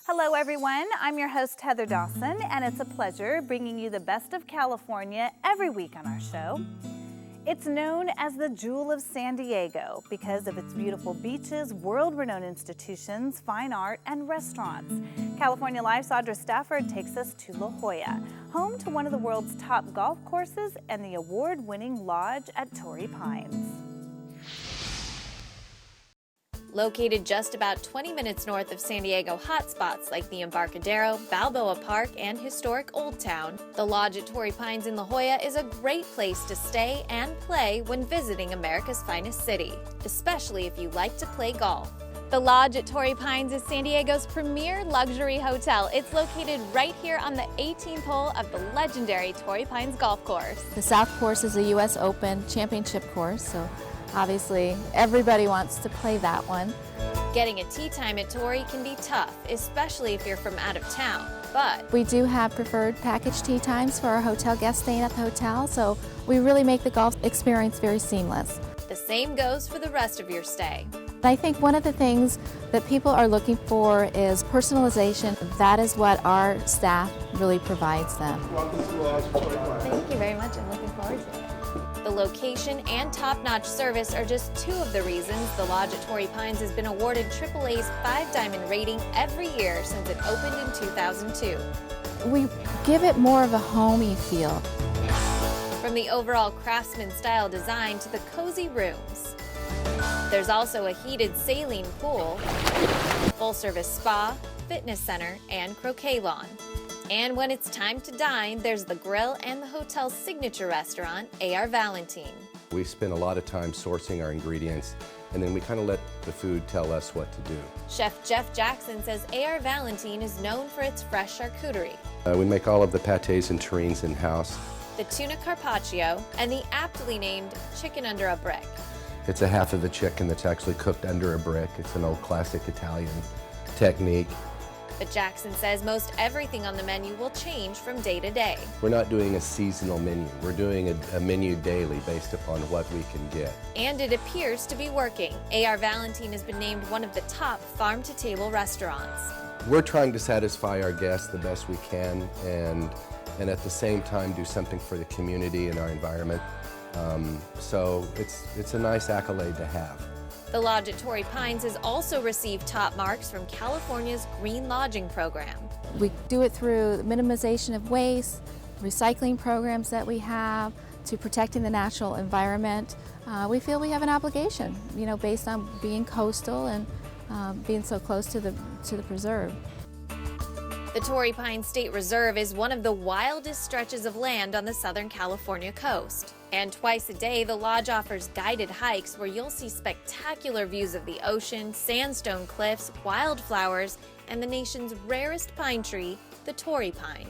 Hello everyone, I'm your host Heather Dawson, and it's a pleasure bringing you the best of California every week on our show. It's known as the Jewel of San Diego because of its beautiful beaches, world-renowned institutions, fine art, and restaurants. California Life's Audra Stafford takes us to La Jolla, home to one of the world's top golf courses and the award-winning lodge at Torrey Pines. Located just about 20 minutes north of San Diego hotspots like the Embarcadero, Balboa Park, and historic Old Town, the Lodge at Torrey Pines in La Jolla is a great place to stay and play when visiting America's finest city, especially if you like to play golf. The Lodge at Torrey Pines is San Diego's premier luxury hotel. It's located right here on the 18th hole of the legendary Torrey Pines Golf Course. The South Course is a U.S. Open championship course, so obviously everybody wants to play that one. Getting a tee time at Torrey can be tough, especially if you're from out of town, but we do have preferred package tee times for our hotel guests staying at the hotel, so we really make the golf experience very seamless. The same goes for the rest of your stay. I think one of the things that people are looking for is personalization. That is what our staff really provides them. Thank you very much. I'm looking forward to it. The location and top-notch service are just two of the reasons the Lodge at Torrey Pines has been awarded AAA's 5-diamond rating every year since it opened in 2002. We give it more of a homey feel. From the overall craftsman-style design to the cozy rooms. There's also a heated saline pool, full-service spa, fitness center, and croquet lawn. And when it's time to dine, there's the grill and the hotel's signature restaurant, A.R. Valentine. We spend a lot of time sourcing our ingredients, and then we kind of let the food tell us what to do. Chef Jeff Jackson says A.R. Valentine is known for its fresh charcuterie. We make all of the pâtés and terrines in-house. The tuna carpaccio and the aptly named chicken under a brick. It's a half of the chicken that's actually cooked under a brick. It's an old classic Italian technique. But Jackson says most everything on the menu will change from day to day. We're not doing a seasonal menu. We're doing a menu daily based upon what we can get. And it appears to be working. A.R. Valentine has been named one of the top farm-to-table restaurants. We're trying to satisfy our guests the best we can and at the same time do something for the community and our environment. So it's a nice accolade to have. The Lodge at Torrey Pines has also received top marks from California's Green Lodging Program. We do it through the minimization of waste, recycling programs that we have, to protecting the natural environment. We feel we have an obligation, based on being coastal and being so close to the preserve. The Torrey Pines State Reserve is one of the wildest stretches of land on the Southern California coast. And twice a day, the lodge offers guided hikes where you'll see spectacular views of the ocean, sandstone cliffs, wildflowers, and the nation's rarest pine tree, the Torrey pine.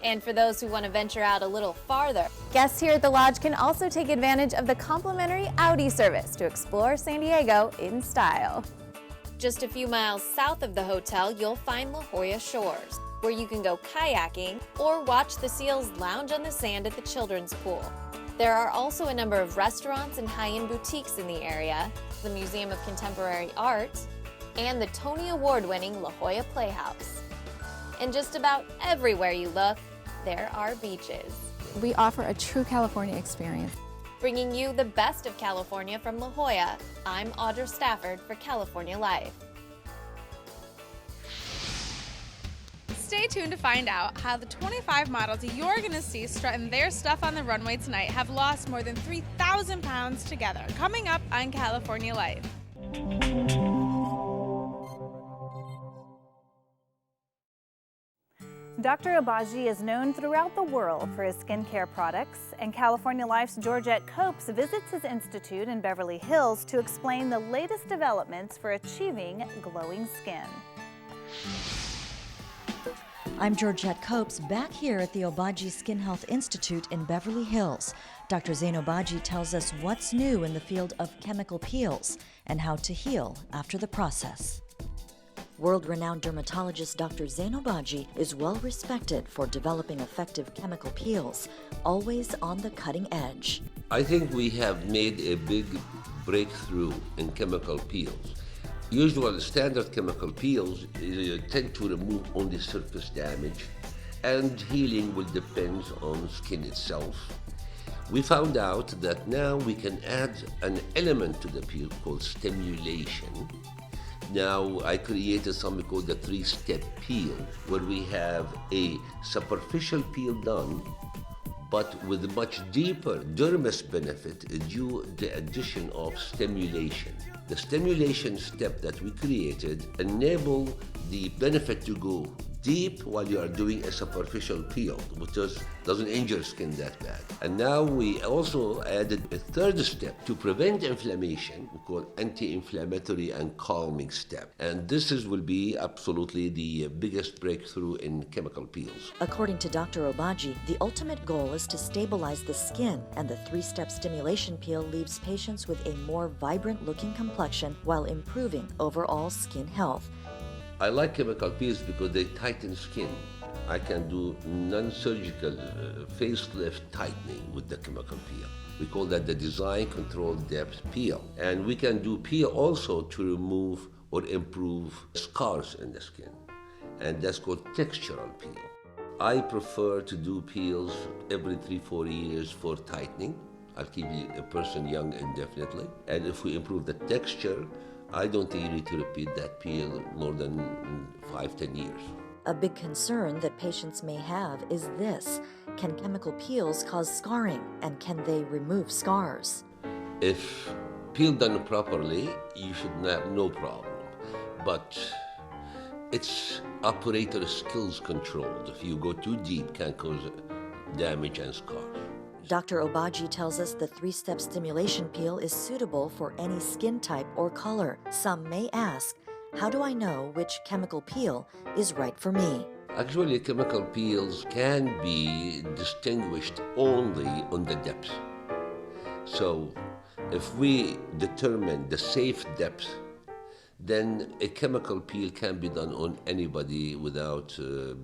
And for those who want to venture out a little farther, guests here at the lodge can also take advantage of the complimentary Audi service to explore San Diego in style. Just a few miles south of the hotel, you'll find La Jolla Shores, where you can go kayaking or watch the seals lounge on the sand at the children's pool. There are also a number of restaurants and high-end boutiques in the area, the Museum of Contemporary Art, and the Tony Award-winning La Jolla Playhouse. And just about everywhere you look, there are beaches. We offer a true California experience. Bringing you the best of California from La Jolla, I'm Audra Stafford for California Life. Stay tuned to find out how the 25 models you're going to see strutting their stuff on the runway tonight have lost more than 3,000 pounds together, coming up on California Life. Dr. Obagi is known throughout the world for his skincare products, and California Life's Georgette Copes visits his institute in Beverly Hills to explain the latest developments for achieving glowing skin. I'm Georgette Copes, back here at the Obagi Skin Health Institute in Beverly Hills. Dr. Zain Obagi tells us what's new in the field of chemical peels and how to heal after the process. World-renowned dermatologist Dr. Zain Obagi is well respected for developing effective chemical peels, always on the cutting edge. I think we have made a big breakthrough in chemical peels. Usual standard chemical peels tend to remove only surface damage, and healing will depend on skin itself. We found out that now we can add an element to the peel called stimulation. Now I created something called the 3-step peel, where we have a superficial peel done, but with a much deeper dermis benefit due to the addition of stimulation. The stimulation step that we created enable the benefit to go deep while you are doing a superficial peel, which doesn't injure skin that bad. And now we also added a third step to prevent inflammation, we call anti-inflammatory and calming step. And this will be absolutely the biggest breakthrough in chemical peels. According to Dr. Obagi, the ultimate goal is to stabilize the skin, and the 3-step stimulation peel leaves patients with a more vibrant-looking complexion while improving overall skin health. I like chemical peels because they tighten skin. I can do non-surgical facelift tightening with the chemical peel. We call that the design control depth peel. And we can do peel also to remove or improve scars in the skin. And that's called textural peel. I prefer to do peels every 3-4 years for tightening. I'll keep a person young indefinitely. And if we improve the texture, I don't think you need to repeat that peel more than 5-10 years. A big concern that patients may have is this: can chemical peels cause scarring, and can they remove scars? If peeled done properly, you should have no problem. But it's operator skills controlled. If you go too deep, can cause damage and scars. Dr. Obagi tells us the 3-step stimulation peel is suitable for any skin type or color. Some may ask, how do I know which chemical peel is right for me? Actually, chemical peels can be distinguished only on the depth. So, if we determine the safe depth, then a chemical peel can be done on anybody without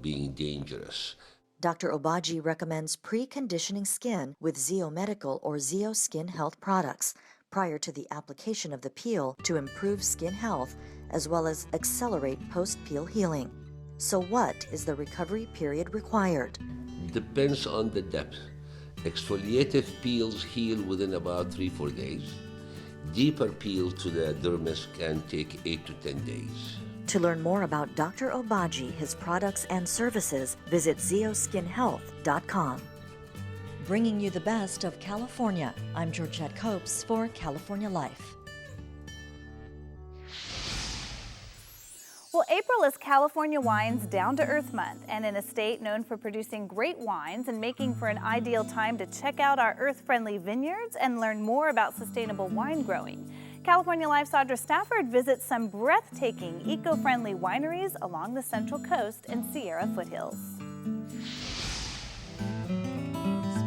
being dangerous. Dr. Obagi recommends preconditioning skin with Zeo Medical or Zeo Skin Health products prior to the application of the peel to improve skin health as well as accelerate post-peel healing. So what is the recovery period required? Depends on the depth. Exfoliative peels heal within about 3-4 days. Deeper peels to the dermis can take 8 to 10 days. To learn more about Dr. Obagi, his products and services, visit zeoskinhealth.com. Bringing you the best of California, I'm Georgette Copes for California Life. Well, April is California Wine's Down to Earth Month, and in a state known for producing great wines and making for an ideal time to check out our earth-friendly vineyards and learn more about sustainable wine growing. California Life's Audra Stafford visits some breathtaking eco-friendly wineries along the Central Coast and Sierra foothills.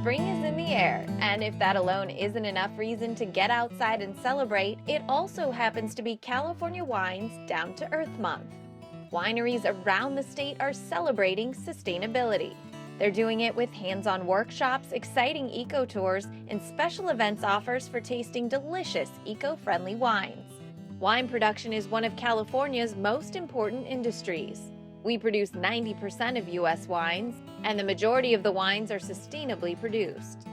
Spring is in the air, and if that alone isn't enough reason to get outside and celebrate, it also happens to be California Wine's Down to Earth Month. Wineries around the state are celebrating sustainability. They're doing it with hands-on workshops, exciting eco-tours, and special events offers for tasting delicious eco-friendly wines. Wine production is one of California's most important industries. We produce 90% of U.S. wines, and the majority of the wines are sustainably produced.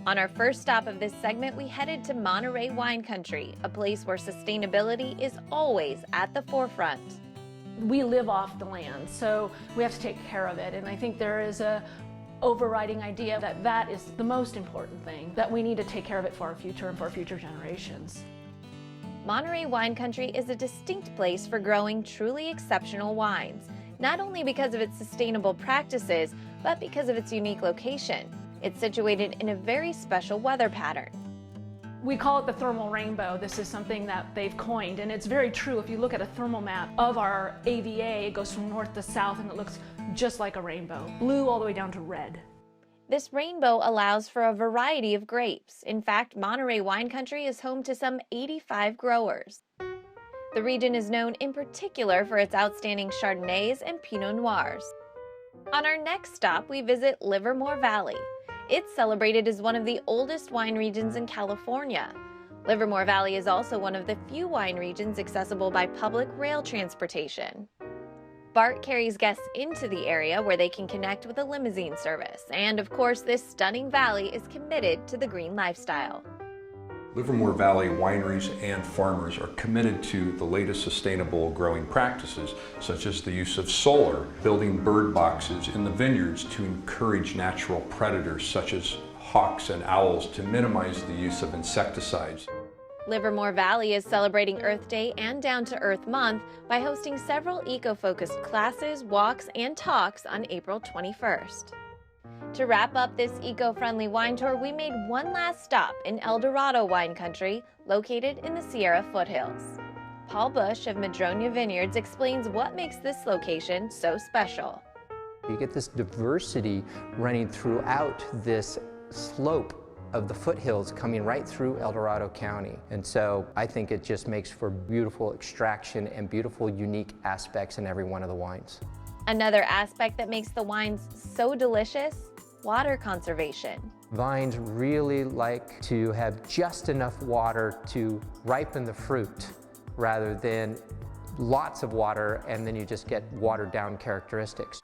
On our first stop of this segment, we headed to Monterey Wine Country, a place where sustainability is always at the forefront. We live off the land, so we have to take care of it. And I think there is a overriding idea that that is the most important thing, that we need to take care of it for our future and for future generations. Monterey Wine Country is a distinct place for growing truly exceptional wines. not only because of its sustainable practices, but because of its unique location. It's situated in a very special weather pattern. We call it the thermal rainbow. This is something that they've coined, and it's very true. If you look at a thermal map of our AVA, it goes from north to south, and it looks just like a rainbow, blue all the way down to red. This rainbow allows for a variety of grapes. In fact, Monterey wine country is home to some 85 growers. The region is known in particular for its outstanding Chardonnays and Pinot Noirs. On our next stop, we visit Livermore Valley. It's celebrated as one of the oldest wine regions in California. Livermore Valley is also one of the few wine regions accessible by public rail transportation. BART carries guests into the area where they can connect with a limousine service. And of course, this stunning valley is committed to the green lifestyle. Livermore Valley wineries and farmers are committed to the latest sustainable growing practices, such as the use of solar, building bird boxes in the vineyards to encourage natural predators such as hawks and owls to minimize the use of insecticides. Livermore Valley is celebrating Earth Day and Down to Earth Month by hosting several eco-focused classes, walks, and talks on April 21st. To wrap up this eco-friendly wine tour, we made one last stop in El Dorado wine country, located in the Sierra foothills. Paul Bush of Madroña Vineyards explains what makes this location so special. You get this diversity running throughout this slope of the foothills coming right through El Dorado County. And so I think it just makes for beautiful extraction and beautiful unique aspects in every one of the wines. Another aspect that makes the wines so delicious: water conservation. Vines really like to have just enough water to ripen the fruit rather than lots of water and then you just get watered down characteristics.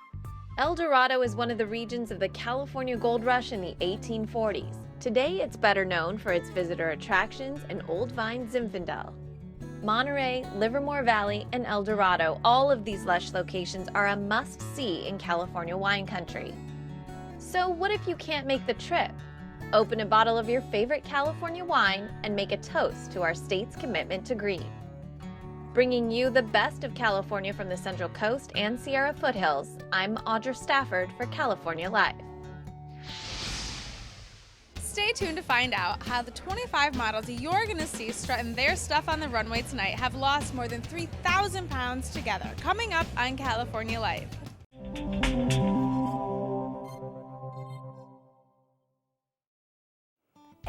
El Dorado is one of the regions of the California Gold Rush in the 1840s. Today, it's better known for its visitor attractions and old vine Zinfandel. Monterey, Livermore Valley, and El Dorado, all of these lush locations are a must-see in California wine country. So what if you can't make the trip? Open a bottle of your favorite California wine and make a toast to our state's commitment to green. Bringing you the best of California from the Central Coast and Sierra foothills, I'm Audra Stafford for California Live. Stay tuned to find out how the 25 models you're going to see strutting their stuff on the runway tonight have lost more than 3,000 pounds together. Coming up on California Live.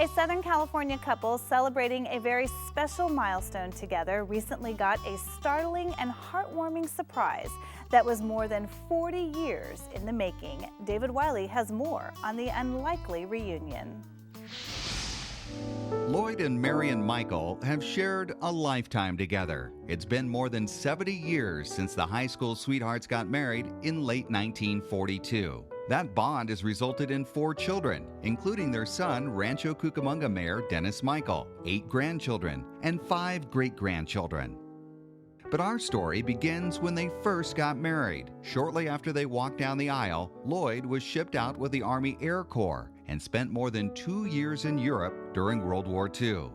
A Southern California couple celebrating a very special milestone together recently got a startling and heartwarming surprise that was more than 40 years in the making. David Wiley has more on the unlikely reunion. Lloyd and Marion Michael have shared a lifetime together. It's been more than 70 years since the high school sweethearts got married in late 1942. That bond has resulted in 4 children, including their son, Rancho Cucamonga Mayor Dennis Michael, 8 grandchildren, and 5 great-grandchildren. But our story begins when they first got married. Shortly after they walked down the aisle, Lloyd was shipped out with the Army Air Corps and spent more than 2 years in Europe during World War II.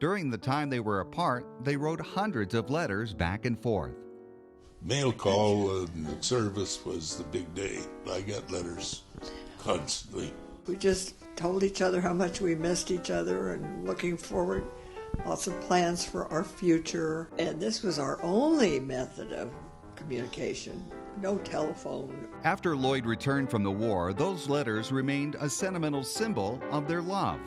During the time they were apart, they wrote hundreds of letters back and forth. Mail call and service was the big day. I got letters constantly. We just told each other how much we missed each other and looking forward, lots of plans for our future. And this was our only method of communication. No telephone. After Lloyd returned from the war, those letters remained a sentimental symbol of their love.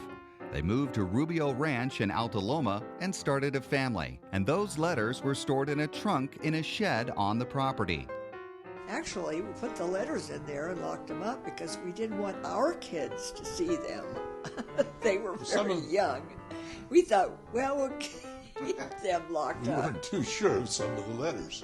They moved to Rubio Ranch in Alta Loma and started a family. And those letters were stored in a trunk in a shed on the property. Actually, we put the letters in there and locked them up because we didn't want our kids to see them. They were very young. We thought, well, we'll keep them locked up. We weren't too sure of some of the letters.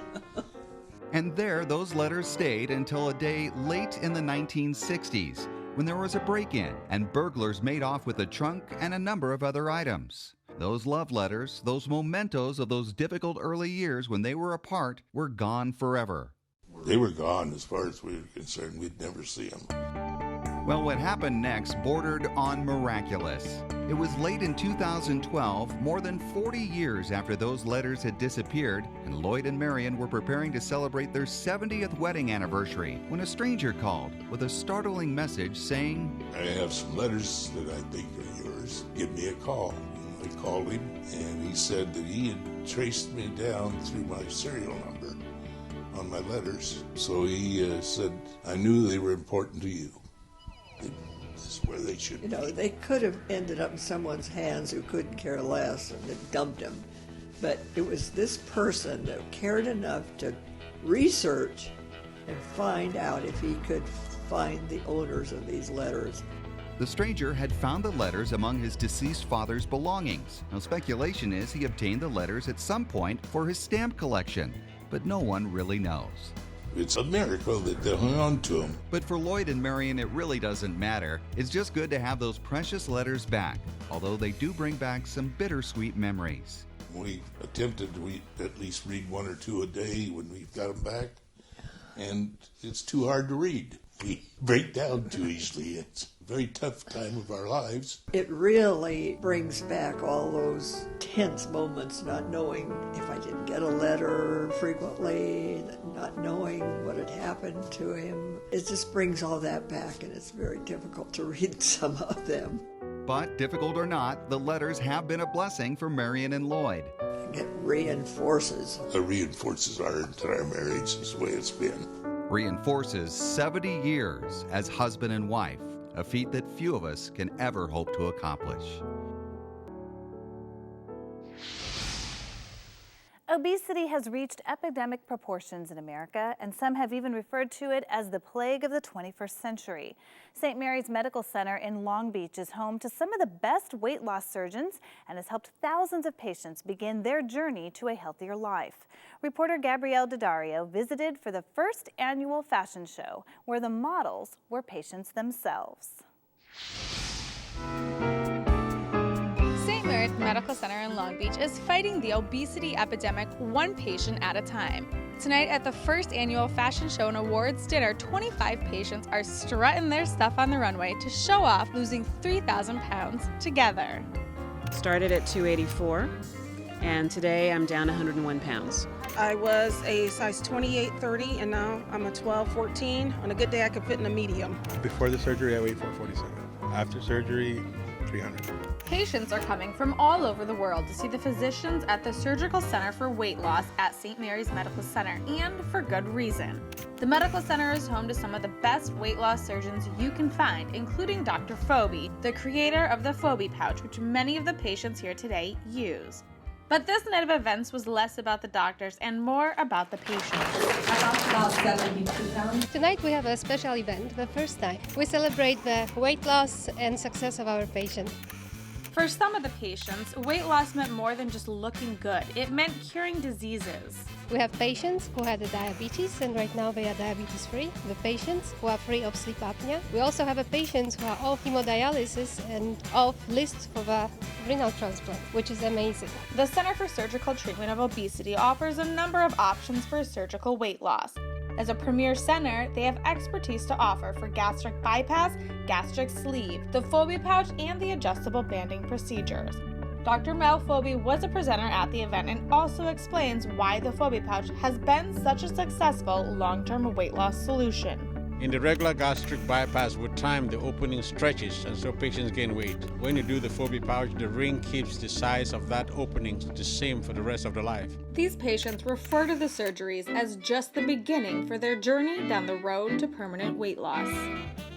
And there, those letters stayed until a day late in the 1960s, when there was a break-in and burglars made off with the trunk and a number of other items. Those love letters, those mementos of those difficult early years when they were apart, were gone forever. They were gone as far as we were concerned. We'd never see them. Well, what happened next bordered on miraculous. It was late in 2012, more than 40 years after those letters had disappeared, and Lloyd and Marion were preparing to celebrate their 70th wedding anniversary when a stranger called with a startling message saying, I have some letters that I think are yours. Give me a call. I called him, and he said that he had traced me down through my serial number on my letters. So he said, I knew they were important to you. This is where they should be. They could have ended up in someone's hands who couldn't care less and had dumped them. But it was this person that cared enough to research and find out if he could find the owners of these letters. The stranger had found the letters among his deceased father's belongings. Now, speculation is he obtained the letters at some point for his stamp collection, but no one really knows. It's a miracle that they hung on to them. But for Lloyd and Marion, it really doesn't matter. It's just good to have those precious letters back, although they do bring back some bittersweet memories. We attempted to at least read one or two a day when we got them back, and it's too hard to read. We break down too easily. It's a very tough time of our lives. It really brings back all those tense moments, not knowing if I didn't get a letter frequently, not knowing what had happened to him. It just brings all that back, and it's very difficult to read some of them. But difficult or not, the letters have been a blessing for Marion and Lloyd. It reinforces. It reinforces our entire marriage. Is the way it's been. Reinforces 70 years as husband and wife, a feat that few of us can ever hope to accomplish. Obesity has reached epidemic proportions in America, and some have even referred to it as the plague of the 21st century. St. Mary's Medical Center in Long Beach is home to some of the best weight loss surgeons and has helped thousands of patients begin their journey to a healthier life. Reporter Gabrielle Daddario visited for the first annual fashion show, where the models were patients themselves. St. Mary's Medical Center in Long Beach is fighting the obesity epidemic one patient at a time. Tonight at the first annual fashion show and awards dinner, 25 patients are strutting their stuff on the runway to show off losing 3,000 pounds together. Started at 284, and today I'm down 101 pounds. I was a size 28-30, and now I'm a 12-14. On a good day, I could fit in a medium. Before the surgery, I weighed 447. After surgery, 300. Patients are coming from all over the world to see the physicians at the Surgical Center for Weight Loss at St. Mary's Medical Center, and for good reason. The medical center is home to some of the best weight loss surgeons you can find, including Dr. Phoebe, the creator of the Phoebe pouch, which many of the patients here today use. But this night of events was less about the doctors and more about the patients. I lost about 72 pounds. Tonight we have a special event, the first time. We celebrate the weight loss and success of our patients. For some of the patients, weight loss meant more than just looking good. It meant curing diseases. We have patients who had diabetes, and right now they are diabetes-free. The patients who are free of sleep apnea. We also have patients who are off hemodialysis and off list for the renal transplant, which is amazing. The Center for Surgical Treatment of Obesity offers a number of options for surgical weight loss. As a premier center, they have expertise to offer for gastric bypass, gastric sleeve, the Phoebe pouch, and the adjustable banding procedures. Dr. Mel Phoebe was a presenter at the event and also explains why the Phoebe pouch has been such a successful long-term weight loss solution. In the regular gastric bypass, with time, the opening stretches, and so patients gain weight. When you do the Phoebe pouch, the ring keeps the size of that opening the same for the rest of their life. These patients refer to the surgeries as just the beginning for their journey down the road to permanent weight loss.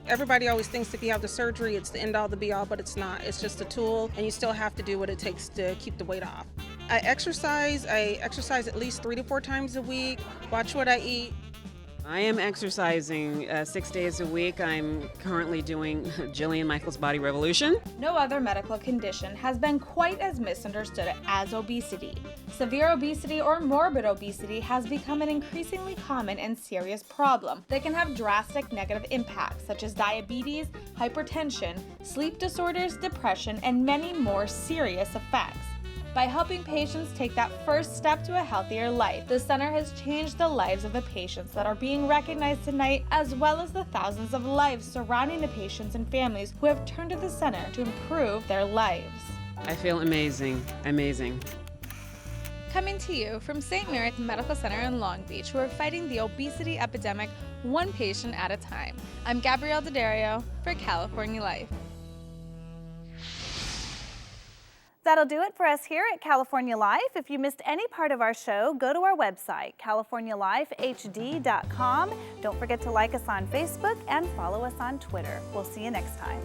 Everybody always thinks if you have the surgery, it's the end-all, the be-all, but it's not. It's just a tool, and you still have to do what it takes to keep the weight off. I exercise at least 3 to 4 times a week, watch what I eat. I am exercising 6 days a week. I'm currently doing Jillian Michaels Body Revolution. No other medical condition has been quite as misunderstood as obesity. Severe obesity or morbid obesity has become an increasingly common and serious problem that can have drastic negative impacts such as diabetes, hypertension, sleep disorders, depression, and many more serious effects. By helping patients take that first step to a healthier life, the center has changed the lives of the patients that are being recognized tonight, as well as the thousands of lives surrounding the patients and families who have turned to the center to improve their lives. I feel amazing, amazing. Coming to you from St. Mary's Medical Center in Long Beach, who are fighting the obesity epidemic one patient at a time. I'm Gabrielle D'Addario for California Life. That'll do it for us here at California Life. If you missed any part of our show, go to our website, californialifehd.com. Don't forget to like us on Facebook and follow us on Twitter. We'll see you next time.